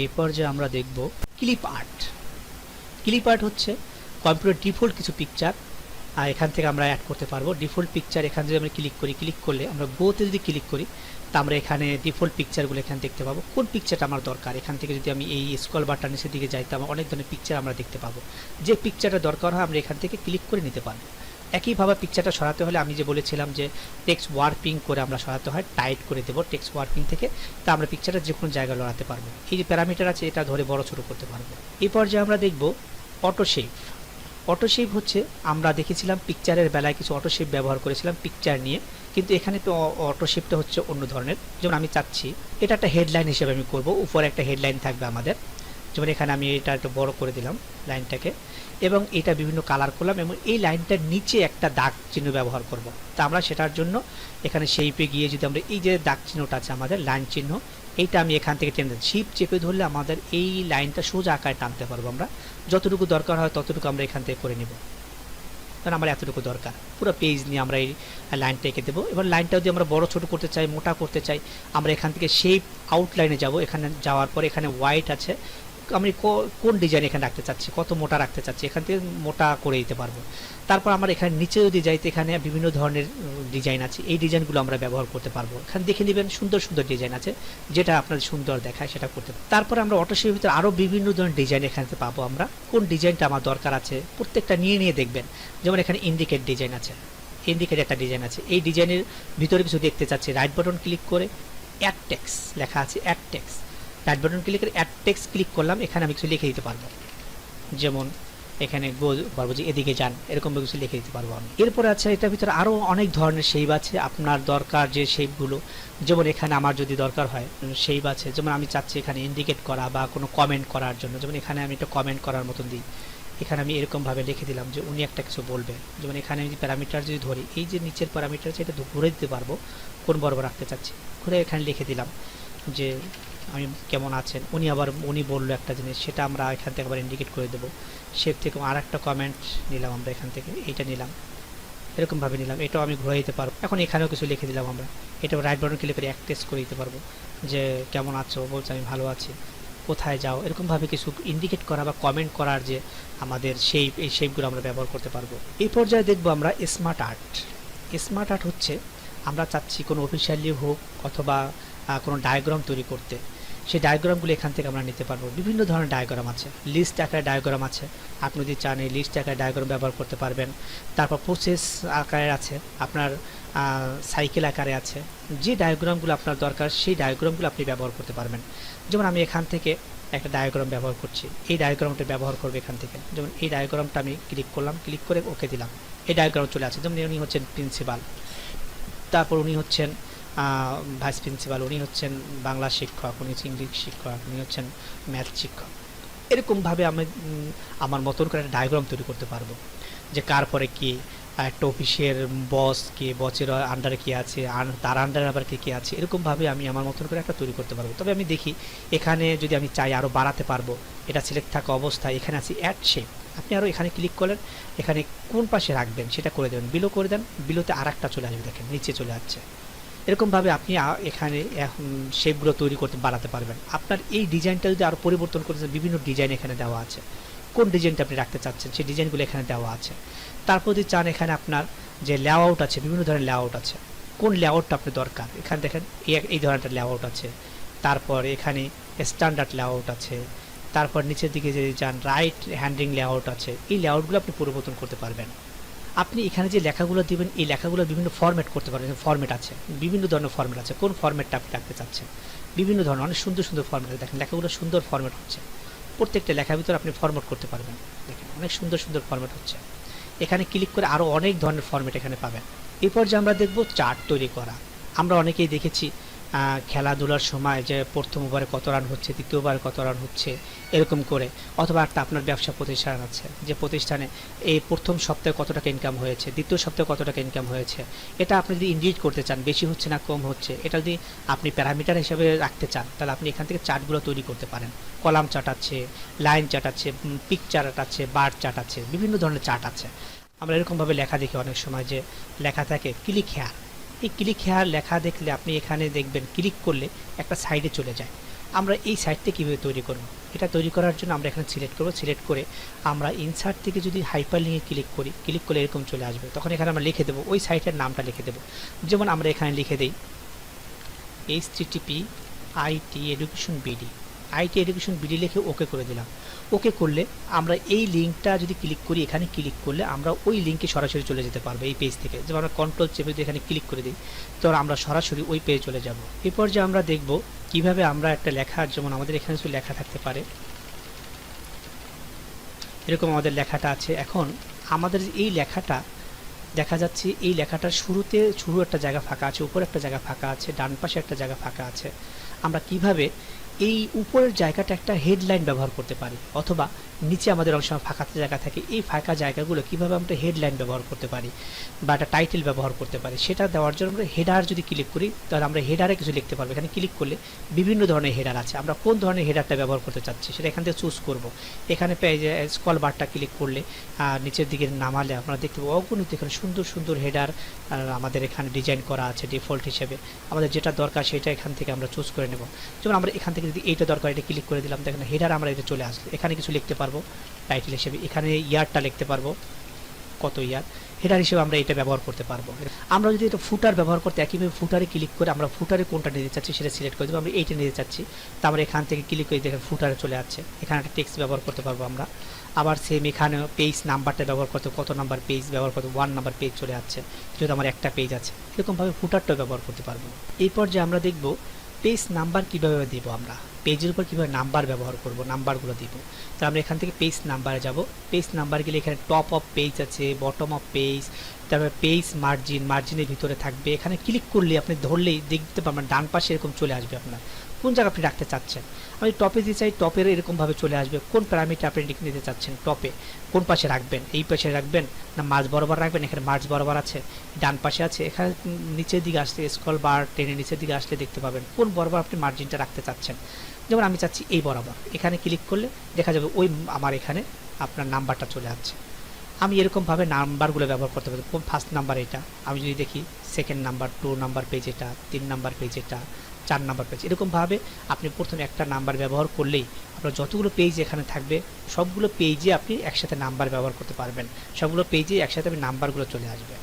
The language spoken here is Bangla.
এই পর্যায়ে আমরা দেখব ক্লিপ আর্ট। ক্লিপ আর্ট হচ্ছে কম্পিউটার ডিফল্ট কিছু পিকচার আর এখান থেকে আমরা অ্যাড করতে পারবো। ডিফল্ট পিকচার এখানে যদি আমরা ক্লিক করলে আমরা গোতে যদি ক্লিক করি তা আমরা এখানে ডিফল্ট পিকচারগুলো এখানে দেখতে পাবো। কোন পিকচারটা আমার দরকার, এখান থেকে যদি আমি এই স্ক্রল বাটন নিচের দিকে যাই তো আমার অনেক ধরনের পিকচার আমরা দেখতে পাবো। যে পিকচারটা দরকার হয় আমরা এখান থেকে ক্লিক করে নিতে পারবো। একইভাবে পিকচারটা সরাতে হলে আমি যে বলেছিলাম যে টেক্সট ওয়ার্পিং করে আমরা সরাতে হয়, টাইট করে দেবো টেক্সট ওয়ার্পিং থেকে, তা আমরা পিকচারটা যে কোনো জায়গায় লড়াতে পারবো। এই যে প্যারামিটার আছে এটা ধরে বড় ছোটো করতে পারবো। এই পর্যায়ে আমরা দেখব অটো শেপ। অটো শেপ হচ্ছে আমরা দেখেছিলাম পিকচারের বেলায় কিছু অটো শেপ ব্যবহার করেছিলাম পিকচার নিয়ে, কিন্তু এখানে তো অটো শেপটা হচ্ছে অন্য ধরনের। যেমন আমি চাচ্ছি এটা একটা হেডলাইন হিসেবে আমি করব, উপরে একটা হেডলাইন থাকবে আমাদের। যেমন এখানে আমি এটা একটু বড় করে দিলাম লাইনটাকে এবং এটা বিভিন্ন কালার করলাম এবং এই লাইনটার নিচে একটা দাগ চিহ্ন ব্যবহার করব। তা আমরা সেটার জন্য এখানে শেপে গিয়ে যদি আমরা এই যে দাগ চিহ্নটা আছে আমাদের লাইন চিহ্ন, এইটা আমি এখান থেকে টেনে শিপ চেপে ধরলে আমাদের এই লাইনটা সোজা আকারে টানতে পারবো। আমরা যতটুকু দরকার হয় ততটুকু আমরা এখান থেকে করে নেব। কারণ আমার এতটুকু দরকার, পুরো পেজ নিয়ে আমরা এই লাইনটা এঁকে দেবো। এবার লাইনটা যদি আমরা বড় ছোট করতে চাই, মোটা করতে চাই, আমরা এখান থেকে শেপ আউটলাইনে যাব। এখানে যাওয়ার পরে এখানে হোয়াইট আছে, আমি কোন ডিজাইন এখানে রাখতে চাচ্ছি, কত মোটা রাখতে চাচ্ছি, এখান থেকে মোটা করে দিতে পারবো। তারপর আমরা এখানে নিচে যদি যাই তো এখানে বিভিন্ন ধরনের ডিজাইন আছে, এই ডিজাইনগুলো আমরা ব্যবহার করতে পারবো। এখানে দেখে নেবেন সুন্দর সুন্দর ডিজাইন আছে, যেটা আপনাদের সুন্দর দেখায় সেটা করতে পারবো। তারপরে আমরা অটো শেপের ভিতরে আরও বিভিন্ন ধরনের ডিজাইন এখানে পাবো। আমরা কোন ডিজাইনটা আমার দরকার আছে প্রত্যেকটা নিয়ে নিয়ে দেখবেন। যেমন এখানে ইন্ডিকেট ডিজাইন আছে, ইন্ডিকেট একটা ডিজাইন আছে, এই ডিজাইনের ভিতরে কিছু দেখতে চাচ্ছি, রাইট বাটন ক্লিক করে অ্যাড টেক্সট লেখা আছে, add text, right button click করে অ্যাড টেক্সট ক্লিক করলাম, এখানে আমি কিছু লিখে দিতে পারবো। যেমন এখানে পারবো যে এদিকে যান, এরকম কিছু লিখে দিতে পারবো আমি। এরপরে আছে এটার ভিতরে আরও অনেক ধরনের শেপ আছে, আপনার দরকার যে শেপগুলো। যেমন এখানে আমার যদি দরকার হয় শেপ আছে, যেমন আমি চাচ্ছি এখানে ইন্ডিকেট করা বা কোনো কমেন্ট করার জন্য, যেমন এখানে আমি একটা কমেন্ট করার মতন দিই। এখানে আমি এরকমভাবে লিখে দিলাম যে উনি একটা কিছু বলবে। যেমন এখানে আমি প্যারামিটার যদি ধরি, এই যে নিচের প্যারামিটার আছে এটা ঘুরে দিতে পারবো কোন বরাবর রাখতে চাচ্ছি, ঘুরে এখানে লিখে দিলাম যে আমি কেমন আছেন। উনি বললো একটা জিনিস, সেটা আমরা এখান থেকে আবার ইন্ডিকেট করে দেবো। শেপ থেকে আর একটা কমেন্ট নিলাম আমরা এখান থেকে, এইটা নিলাম, এরকমভাবে নিলাম, এটাও আমি ঘুরে দিতে পারবো। এখন এখানেও কিছু লিখে দিলাম আমরা, এটা রাইট বাটন ক্লিক করে টেক্সট করে দিতে পারবো যে কেমন আছো, বলছে আমি ভালো আছি, কোথায় যাও, এরকমভাবে কিছু ইন্ডিকেট করা বা কমেন্ট করার যে আমাদের শেপ, এই শেপগুলো আমরা ব্যবহার করতে পারবো। এই পর্যায়ে দেখবো আমরা স্মার্ট আর্ট। স্মার্ট আর্ট হচ্ছে আমরা চাচ্ছি কোনো অফিসিয়ালি হোক অথবা কোনো ডায়াগ্রাম তৈরি করতে, সেই ডায়াগ্রামগুলো এখান থেকে আমরা নিতে পারবো। বিভিন্ন ধরনের ডায়াগ্রাম আছে, লিস্ট আকারে ডায়াগ্রাম আছে, আপনি যদি চান এই লিস্ট আকারে ডায়াগ্রাম ব্যবহার করতে পারবেন। তারপর প্রসেস আকারে আছে, আপনার সাইকেল আকারে আছে, যে ডায়াগ্রামগুলো আপনার দরকার সেই ডায়াগ্রামগুলো আপনি ব্যবহার করতে পারবেন। যেমন আমি এখান থেকে একটা ডায়াগ্রাম ব্যবহার করছি, এই ডায়াগ্রামটা ব্যবহার করবো এখান থেকে। যেমন এই ডায়াগ্রামটা আমি ক্লিক করলাম, ক্লিক করে ওকে দিলাম, এই ডায়াগ্রাম চলে আসে। যেমন উনি হচ্ছেন প্রিন্সিপাল, তারপর উনি হচ্ছেন ভাইস প্রিন্সিপাল, উনি হচ্ছেন বাংলা শিক্ষক, উনি হচ্ছেন ইংলিশ শিক্ষক, উনি হচ্ছেন ম্যাথ শিক্ষক। এরকমভাবে আমি আমার মতন করে একটা ডায়াগ্রাম তৈরি করতে পারবো যে কার পরে কি, একটা অফিসের বস কে, বসের আন্ডারে কী আছে, তার আন্ডারে আবার কে আছে, এরকমভাবে আমি আমার মতন করে একটা তৈরি করতে পারবো। তবে আমি দেখি এখানে যদি আমি চাই আরও বাড়াতে পারবো, এটা সিলেক্ট থাকা অবস্থায় এখানে আছে অ্যাড শেপ, আপনি আরও এখানে ক্লিক করলেন, এখানে কোন পাশে রাখবেন সেটা করে দেবেন, বিলো করে দেন, বিলোতে আর একটা চলে আসবে, দেখেন নিচে চলে যাচ্ছে। এরকমভাবে আপনি এখানে শেপগুলো তৈরি করতে বাড়াতে পারবেন। আপনার এই ডিজাইনটা যদি আরও পরিবর্তন করতে চান, বিভিন্ন ডিজাইন এখানে দেওয়া আছে, কোন ডিজাইনটা আপনি রাখতে চাচ্ছেন সেই ডিজাইনগুলো এখানে দেওয়া আছে। তারপর যদি চান এখানে আপনার যে লেআউট আছে, বিভিন্ন ধরনের লেআউট আছে, কোন লেআউটটা আপনি দরকার, এখানে দেখেন এই ধরনের লেআউট আছে। তারপর এখানে স্ট্যান্ডার্ড লেআউট আছে, তারপর নিচের দিকে যদি যান রাইট হ্যান্ডিং লেআউট আছে, এই লেআউটগুলো আপনি পরিবর্তন করতে পারবেন। আপনি এখানে যে লেখাগুলো দিবেন এই লেখাগুলো বিভিন্ন ফরম্যাট করতে পারবেন, ফরম্যাট আছে, বিভিন্ন ধরনের ফরম্যাট আছে, কোন ফরম্যাটটা আপনি রাখতে চাচ্ছেন, বিভিন্ন ধরনের অনেক সুন্দর সুন্দর ফরম্যাট, দেখেন লেখাগুলো সুন্দর ফরম্যাট হচ্ছে, প্রত্যেকটা লেখার ভিতরে আপনি ফরম্যাট করতে পারবেন, দেখেন অনেক সুন্দর সুন্দর ফরম্যাট হচ্ছে। এখানে ক্লিক করে আরও অনেক ধরনের ফরম্যাট এখানে পাবেন। এরপর যে আমরা দেখব চার্ট তৈরি করা। আমরা অনেকেই দেখেছি খেলাধুলার সময় যে প্রথম ওভারে কত রান হচ্ছে, দ্বিতীয় ওভারে কত রান হচ্ছে, এরকম করে, অথবা একটা আপনার ব্যবসা প্রতিষ্ঠান আছে যে প্রতিষ্ঠানে এই প্রথম সপ্তাহে কত টাকা ইনকাম হয়েছে, দ্বিতীয় সপ্তাহে কত টাকা ইনকাম হয়েছে, এটা আপনি যদি ইন্ডিকেট করতে চান বেশি হচ্ছে না কম হচ্ছে, এটা যদি আপনি প্যারামিটার হিসেবে রাখতে চান তাহলে আপনি এখান থেকে চার্টগুলো তৈরি করতে পারেন। কলাম চার্ট আছে, লাইন চার্ট আছে, পিক চার্ট আছে, বার চার্ট আছে, বিভিন্ন ধরনের চার্ট আছে। আমরা এরকমভাবে লেখা দেখি অনেক সময় যে লেখা থাকে ক্লিক হেয়ার, এই ক্লিক হেয়ার লেখা দেখলে আপনি এখানে দেখবেন ক্লিক করলে একটা সাইডে চলে যায়, আমরা এই সাইটটা কীভাবে তৈরি করব, এটা তৈরি করার জন্য আমরা এখানে সিলেক্ট করব, সিলেক্ট করে আমরা ইনসার্ট থেকে যদি হাইপার লিঙ্কে ক্লিক করি, ক্লিক করলে এরকম চলে আসবে। তখন এখানে আমরা লিখে দেবো ওই সাইটের নামটা লিখে দেবো। যেমন আমরা এখানে লিখে দিই http://IT education BD, IT education BD লিখে ওকে করে দিলাম। ওকে করলে আমরা এই লিঙ্কটা যদি ক্লিক করি, এখানে ক্লিক করলে আমরা ওই লিঙ্কে সরাসরি চলে যেতে পারবো এই পেজ থেকে। যেমন আমরা কন্ট্রোল চেপে যদি এখানে ক্লিক করে দিই, তো আমরা সরাসরি ওই পেজে চলে যাব। এরপর যে আমরা দেখব কিভাবে আমরা একটা লেখা, যেমন আমাদের এখানে কিছু লেখা থাকতে পারে, এরকম আমাদের লেখাটা আছে। এখন আমাদের এই লেখাটা দেখা যাচ্ছে, এই লেখাটার শুরু একটা জায়গা ফাঁকা আছে, উপরে একটা জায়গা ফাঁকা আছে, ডান পাশে একটা জায়গা ফাঁকা আছে। আমরা কিভাবে এই উপরের জায়গাটা একটা হেডলাইন ব্যবহার করতে পারি, অথবা নিচে আমাদের অনেক সময় ফাঁকা জায়গা থাকে, এই ফাঁকা জায়গাগুলো কিভাবে আমরা হেডলাইন ব্যবহার করতে পারি বা একটা টাইটেল ব্যবহার করতে পারি, সেটা দেওয়ার জন্য আমরা হেডার যদি ক্লিক করি, তাহলে আমরা হেডারে কিছু লিখতে পারবো। এখানে ক্লিক করলে বিভিন্ন ধরনের হেডার আছে, আমরা কোন ধরনের হেডারটা ব্যবহার করতে চাচ্ছি সেটা এখান থেকে চুজ করব। এখানে পেজে স্ক্রল বারটা ক্লিক করলে নিচের দিকে নামালে আমরা দেখতে পাবো অগণিত এখানে সুন্দর সুন্দর হেডার আমাদের এখানে ডিজাইন করা আছে ডিফল্ট হিসেবে। আমাদের যেটা দরকার সেটা এখান থেকে আমরা চুজ করে নেব। যেমন আমরা এখান থেকে যদি এইটা দরকার, এটা ক্লিক করে দিলাম, দেখেন হেডার আমরা এটা চলে আসলো। এখানে কিছু লিখতে পারবো টাইটেল হিসেবে, এখানে ইয়ারটা লিখতে পারবো, কত ইয়ার, হেডার হিসেবে আমরা এটা ব্যবহার করতে পারবো। আমরা যদি এটা ফুটার ব্যবহার করতে, একইভাবে ফুটারে ক্লিক করে আমরা ফুটারে কোনটা নিতে চাচ্ছি সেটা সিলেক্ট করে দেবো। আমরা এইটা নিতে চাচ্ছি, তো আমরা এখান থেকে ক্লিক করে দেখেন ফুটারে চলে যাচ্ছে। এখানে একটা টেক্সট ব্যবহার করতে পারবো আমরা। আবার সেম এখানে পেজ নাম্বারটা ব্যবহার করতে, কত নাম্বার পেজ ব্যবহার করতে, 1 নাম্বার পেজ চলে যাচ্ছে যেহেতু আমার একটা পেজ আছে। এরকমভাবে ফুটারটাও ব্যবহার করতে পারবো। এরপর যে আমরা দেখব পেজ নাম্বার কীভাবে দেবো, আমরা পেজের উপর কীভাবে নাম্বার ব্যবহার করব, নাম্বারগুলো দিব। তো আমরা এখান থেকে পেজ নাম্বারে যাব। পেজ নাম্বার গেলে এখানে টপ অফ পেজ আছে, বটম অফ পেজ, তারপরে পেজ মার্জিন, মার্জিনের ভিতরে থাকবে। এখানে ক্লিক করলে আপনি ধরলেই দেখতে পারবেন ডান পাশে এরকম চলে আসবে আপনার কোন জায়গা আপনি রাখতে চাচ্ছেন। আমি টপে দিতে চাই, টপের এরকমভাবে চলে আসবে। কোন প্যারামিটার আপনি নিতে চাচ্ছেন, টপে কোন পাশে রাখবেন, এই পাশে রাখবেন না মাঝ বরাবর রাখবেন, এখানে মাঝ বরাবর আছে, ডান পাশে আছে। এখানে নিচের দিকে আসলে স্ক্রল বার টেনে নিচের দিকে আসলে দেখতে পাবেন কোন বরাবর আপনি মার্জিনটা রাখতে চাচ্ছেন। যেমন আমি চাচ্ছি এই বরাবর, এখানে ক্লিক করলে দেখা যাবে ওই আমার এখানে আপনার নাম্বারটা চলে আসছে। আমি এরকমভাবে নাম্বারগুলো ব্যবহার করতে পারি। ফার্স্ট নাম্বার এটা, আমি যদি দেখি সেকেন্ড নাম্বার, 2 নাম্বার পেজ এটা, 3 নাম্বার পেজ এটা, 4 নাম্বার পেজ। এরকমভাবে আপনি প্রথমে একটা নাম্বার ব্যবহার করলেই আপনার যতগুলো পেজ এখানে থাকবে সবগুলো পেজে আপনি একসাথে নাম্বার ব্যবহার করতে পারবেন, সবগুলো পেজে একসাথে নাম্বারগুলো চলে আসবে।